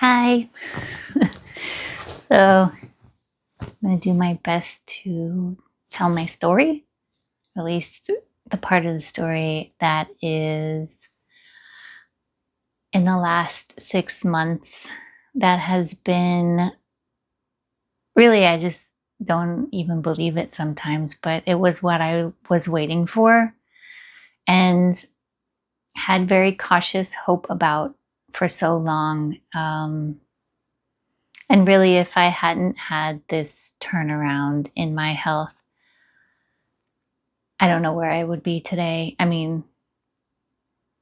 Hi. So I'm going to do my best to tell my story, at least the part of the story that is in the last 6 months that has been really, I just don't even believe it sometimes, but it was what I was waiting for and had very cautious hope about for so long. And really, if I hadn't had this turnaround in my health, I don't know where I would be today. I mean,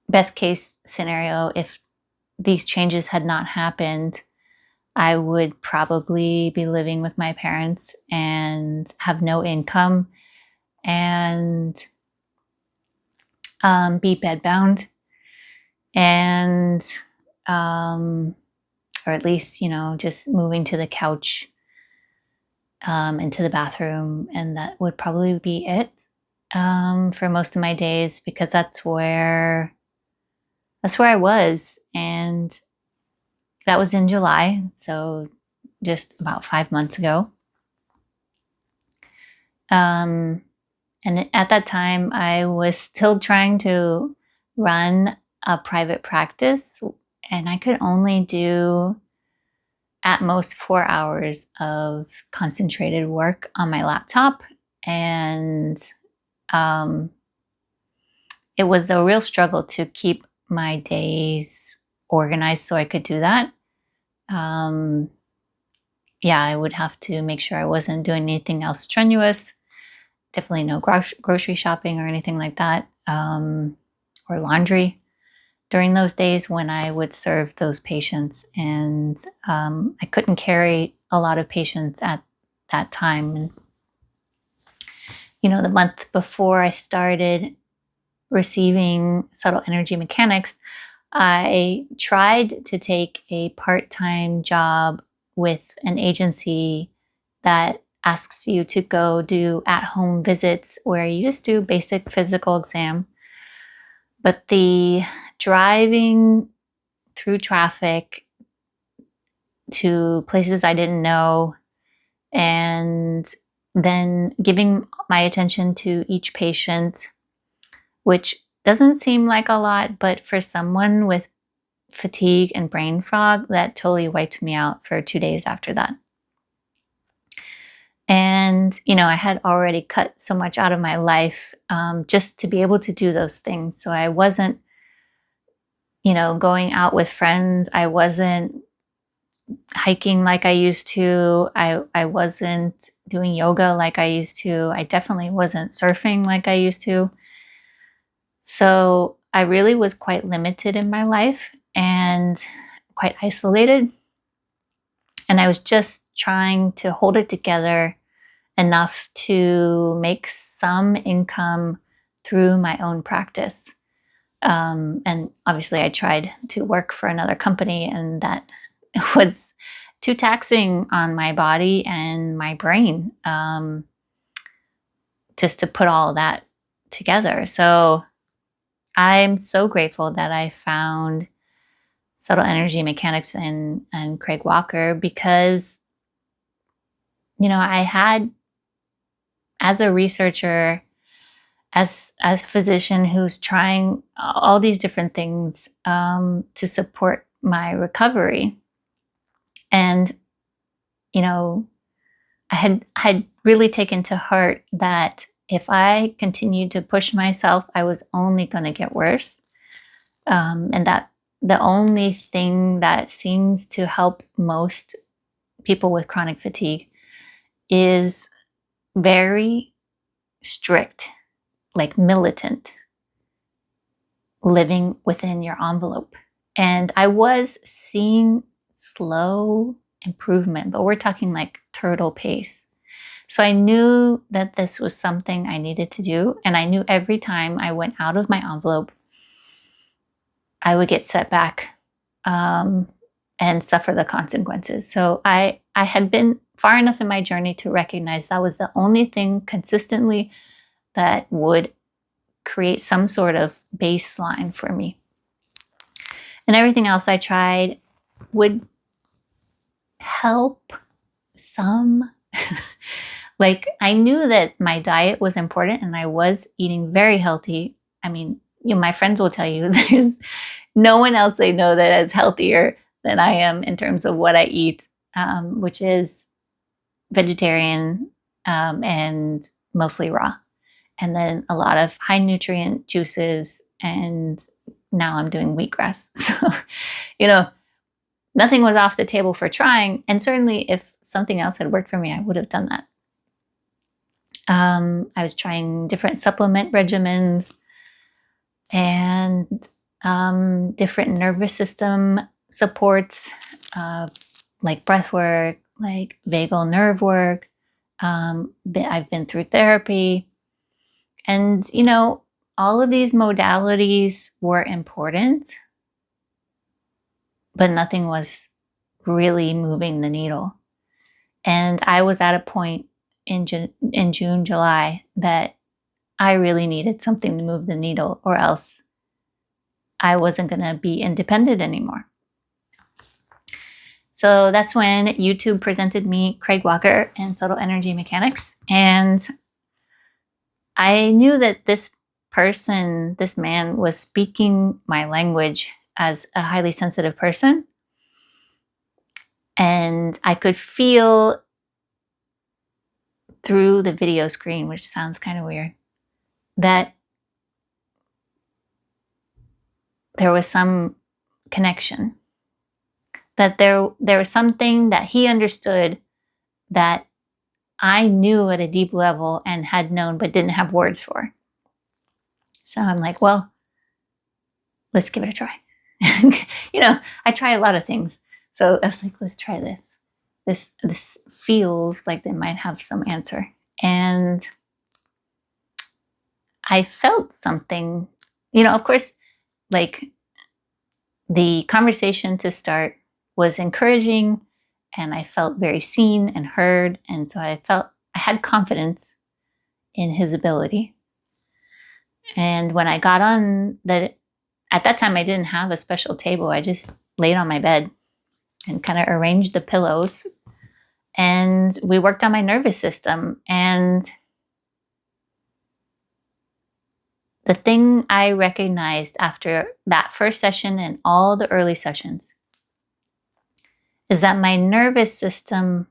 best case scenario, if these changes had not happened, I would probably be living with my parents and have no income and be bedbound and, or at least, just moving to the couch, into the bathroom. And that would probably be it, for most of my days because that's where I was. And that was in July, so just about 5 months ago. And at that time, I was still trying to run a private practice, and I could only do at most 4 hours of concentrated work on my laptop. And um, it was a real struggle to keep my days organized so I could do that. Um, yeah, I would have to make sure I wasn't doing anything else strenuous. Definitely no grocery shopping or anything like that, or laundry during those days when I would serve those patients. And I couldn't carry a lot of patients at that time. And, the month before I started receiving subtle energy mechanics, I tried to take a part-time job with an agency that asks you to go do at-home visits where you just do basic physical exam. But the driving through traffic to places I didn't know and then giving my attention to each patient, which doesn't seem like a lot, but for someone with fatigue and brain fog, that totally wiped me out for 2 days after that. And, I had already cut so much out of my life, just to be able to do those things. So I wasn't, going out with friends. I wasn't hiking like I used to. I wasn't doing yoga like I used to. I definitely wasn't surfing like I used to. So I really was quite limited in my life and quite isolated. And I was just trying to hold it together enough to make some income through my own practice. And obviously, I tried to work for another company, and that was too taxing on my body and my brain, just to put all of that together. So I'm so grateful that I found subtle energy mechanics and Craig Walker because, I had, as a researcher, as a physician who's trying all these different things, to support my recovery. And, I had really taken to heart that if I continued to push myself, I was only going to get worse. And that the only thing that seems to help most people with chronic fatigue is very strict, like militant living within your envelope. And I was seeing slow improvement, but we're talking like turtle pace. So I knew that this was something I needed to do. And I knew every time I went out of my envelope, I would get set back, and suffer the consequences. So I had been far enough in my journey to recognize that was the only thing consistently that would create some sort of baseline for me. And everything else I tried would help some. Like, I knew that my diet was important and I was eating very healthy. I mean, my friends will tell you there's no one else they know that is healthier than I am in terms of what I eat, which is vegetarian, and mostly raw. And then a lot of high nutrient juices. And now I'm doing wheatgrass. So, you know, nothing was off the table for trying. And certainly if something else had worked for me, I would have done that. I was trying different supplement regimens and different nervous system supports, like breath work, like vagal nerve work. I've been through therapy. And, all of these modalities were important, but nothing was really moving the needle. And I was at a point in June, July, that I really needed something to move the needle, or else I wasn't going to be independent anymore. So that's when YouTube presented me Craig Walker and Subtle Energy Mechanics. And I knew that this man, was speaking my language as a highly sensitive person. And I could feel through the video screen, which sounds kind of weird, that there was some connection, that there was something that he understood that I knew at a deep level and had known but didn't have words for. So I'm like, well, let's give it a try. I try a lot of things. So I was like, let's try this. This feels like they might have some answer. And I felt something, of course, like the conversation to start was encouraging, and I felt very seen and heard. And so I felt I had confidence in his ability. And when I got on at that time, I didn't have a special table. I just laid on my bed and kind of arranged the pillows. And we worked on my nervous system. And the thing I recognized after that first session and all the early sessions is that my nervous system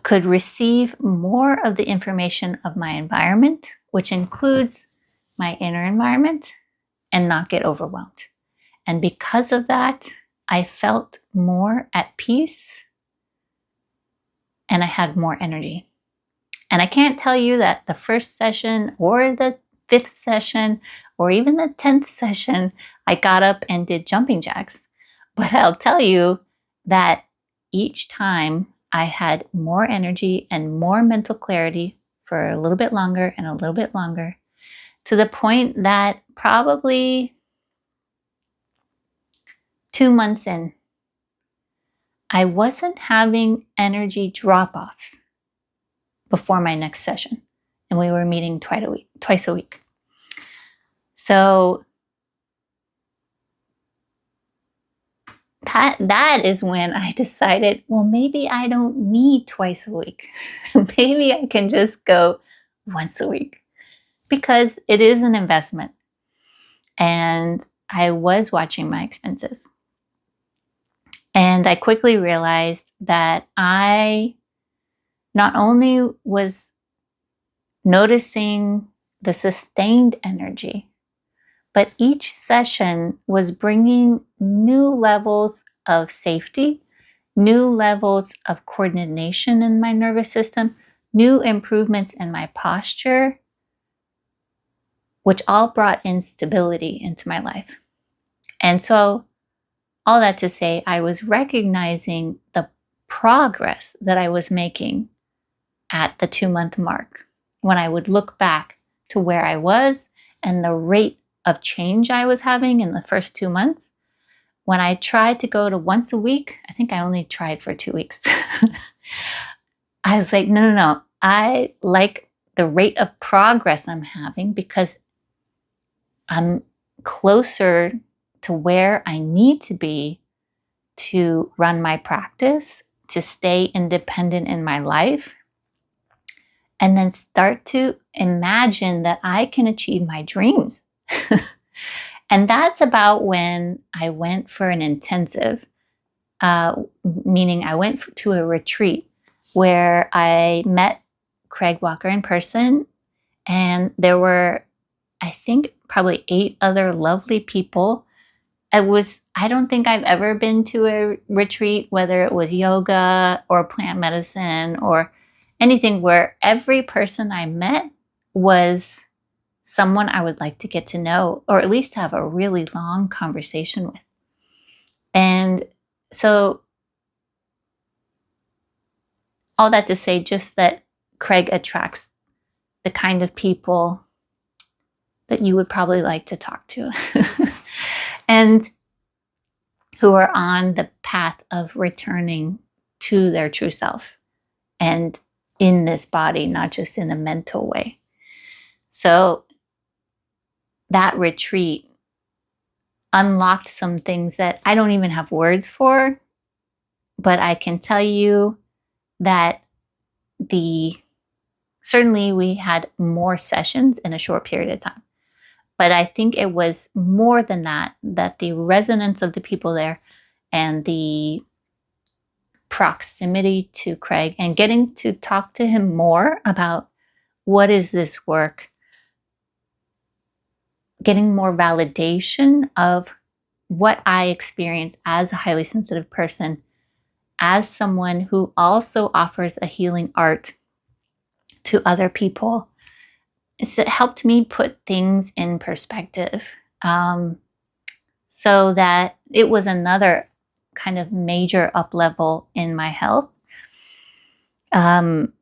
could receive more of the information of my environment, which includes my inner environment, and not get overwhelmed. And because of that, I felt more at peace and I had more energy. And I can't tell you that the first session or the 5th session or even the 10th session, I got up and did jumping jacks. But I'll tell you that each time I had more energy and more mental clarity for a little bit longer and a little bit longer, to the point that probably 2 months in, I wasn't having energy drop-offs before my next session. And we were meeting twice a week. So that is when I decided, well, maybe I don't need twice a week. Maybe I can just go once a week, because it is an investment. And I was watching my expenses. And I quickly realized that I not only was noticing the sustained energy, but each session was bringing new levels of safety, new levels of coordination in my nervous system, new improvements in my posture, which all brought in stability into my life. And so, all that to say, I was recognizing the progress that I was making at the 2-month mark, when I would look back to where I was and the rate of change I was having in the first 2 months. When I tried to go to once a week, I think I only tried for 2 weeks. I was like, no. I like the rate of progress I'm having, because I'm closer to where I need to be to run my practice, to stay independent in my life, and then start to imagine that I can achieve my dreams. And that's about when I went for an intensive, meaning I went to a retreat where I met Craig Walker in person, and there were, I think, probably 8 other lovely people. I don't think I've ever been to a retreat, whether it was yoga or plant medicine or anything, where every person I met was someone I would like to get to know, or at least have a really long conversation with. And so, all that to say, just that Craig attracts the kind of people that you would probably like to talk to. And who are on the path of returning to their true self and in this body, not just in a mental way. So that retreat unlocked some things that I don't even have words for, but I can tell you that certainly we had more sessions in a short period of time. But I think it was more than that the resonance of the people there and the proximity to Craig and getting to talk to him more about what is this work, getting more validation of what I experience as a highly sensitive person, as someone who also offers a healing art to other people. It helped me put things in perspective, so that it was another kind of major up level in my health. So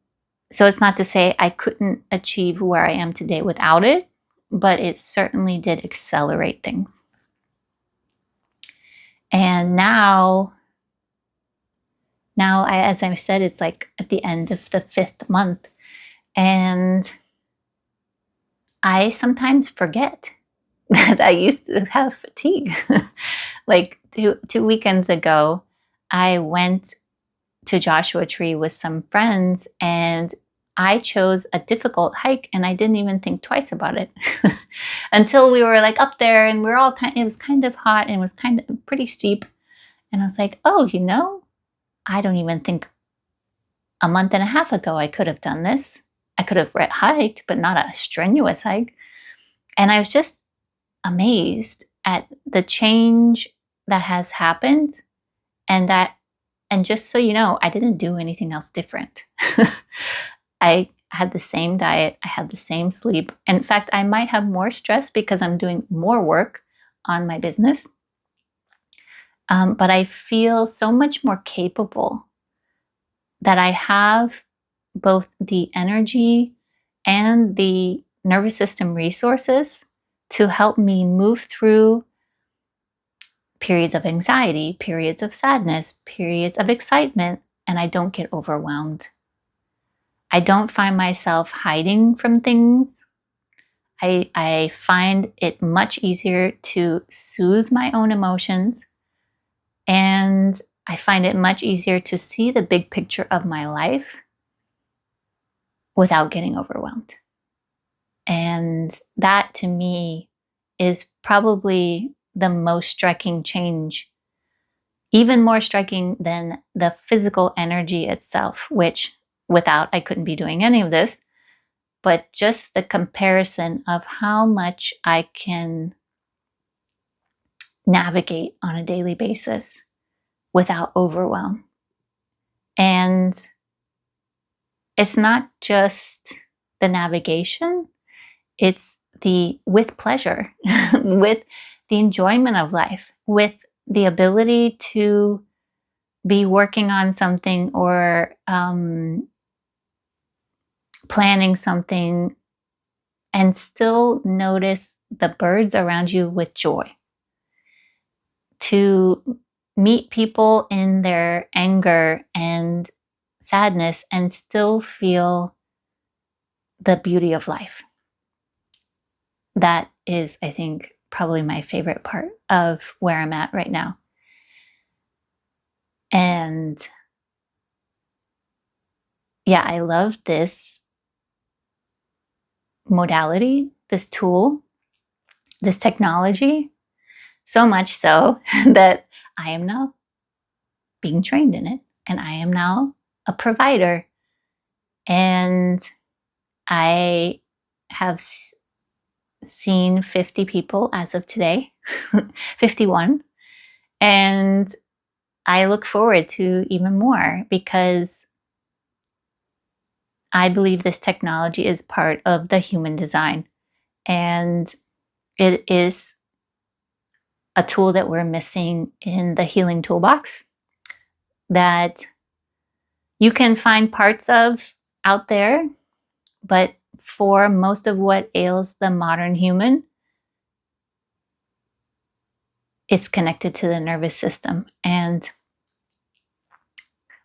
it's not to say I couldn't achieve where I am today without it, but it certainly did accelerate things. And now, as I said, it's like at the end of the 5th month, and I sometimes forget that I used to have fatigue. Like two weekends ago, I went to Joshua Tree with some friends, and I chose a difficult hike, and I didn't even think twice about it until we were like up there, and it was kind of hot and it was kind of pretty steep. And I was like, oh, I don't even think a month and a half ago I could have done this. I could have hiked, but not a strenuous hike. And I was just amazed at the change that has happened, and just so you know, I didn't do anything else different. I had the same diet, I had the same sleep. In fact, I might have more stress because I'm doing more work on my business. But I feel so much more capable, that I have both the energy and the nervous system resources to help me move through periods of anxiety, periods of sadness, periods of excitement, and I don't get overwhelmed. I don't find myself hiding from things. I find it much easier to soothe my own emotions, and I find it much easier to see the big picture of my life without getting overwhelmed. And that, to me, is probably the most striking change, even more striking than the physical energy itself, which without I couldn't be doing any of this, but just the comparison of how much I can navigate on a daily basis without overwhelm. And it's not just the navigation, it's with pleasure, with the enjoyment of life, with the ability to be working on something or planning something and still notice the birds around you with joy. To meet people in their anger and sadness and still feel the beauty of life. That is, I think, probably my favorite part of where I'm at right now. And yeah, I love this modality, this tool, this technology, so much so that I am now being trained in it, and I am now a provider. And I have seen 50 people as of today, 51. And I look forward to even more because I believe this technology is part of the human design. And it is a tool that we're missing in the healing toolbox that you can find parts of out there, but for most of what ails the modern human, it's connected to the nervous system, and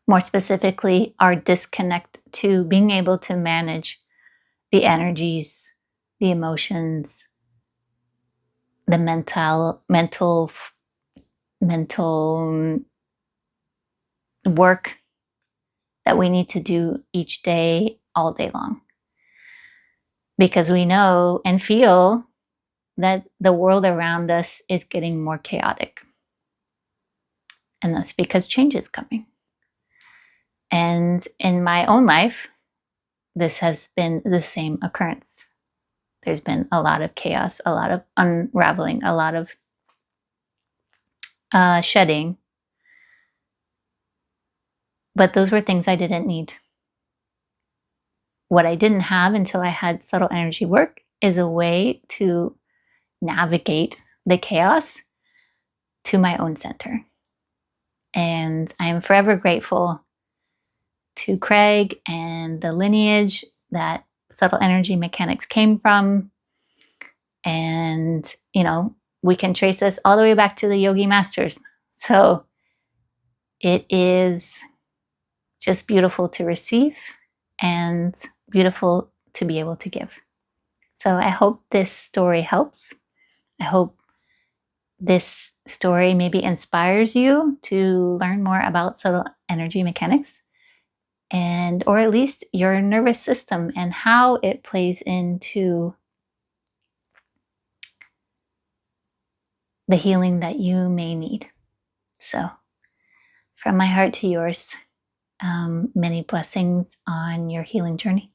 more specifically, our disconnect to being able to manage the energies, the emotions, the mental work that we need to do each day, all day long. Because we know and feel that the world around us is getting more chaotic. And that's because change is coming. And in my own life, this has been the same occurrence. There's been a lot of chaos, a lot of unraveling, a lot of shedding. But those were things I didn't need. What I didn't have until I had subtle energy work is a way to navigate the chaos to my own center. And I am forever grateful to Craig and the lineage that subtle energy mechanics came from. And, we can trace this all the way back to the yogi masters. So it is just beautiful to receive and beautiful to be able to give. So I hope this story helps. I hope this story maybe inspires you to learn more about subtle energy mechanics, and or at least your nervous system and how it plays into the healing that you may need. So from my heart to yours, many blessings on your healing journey.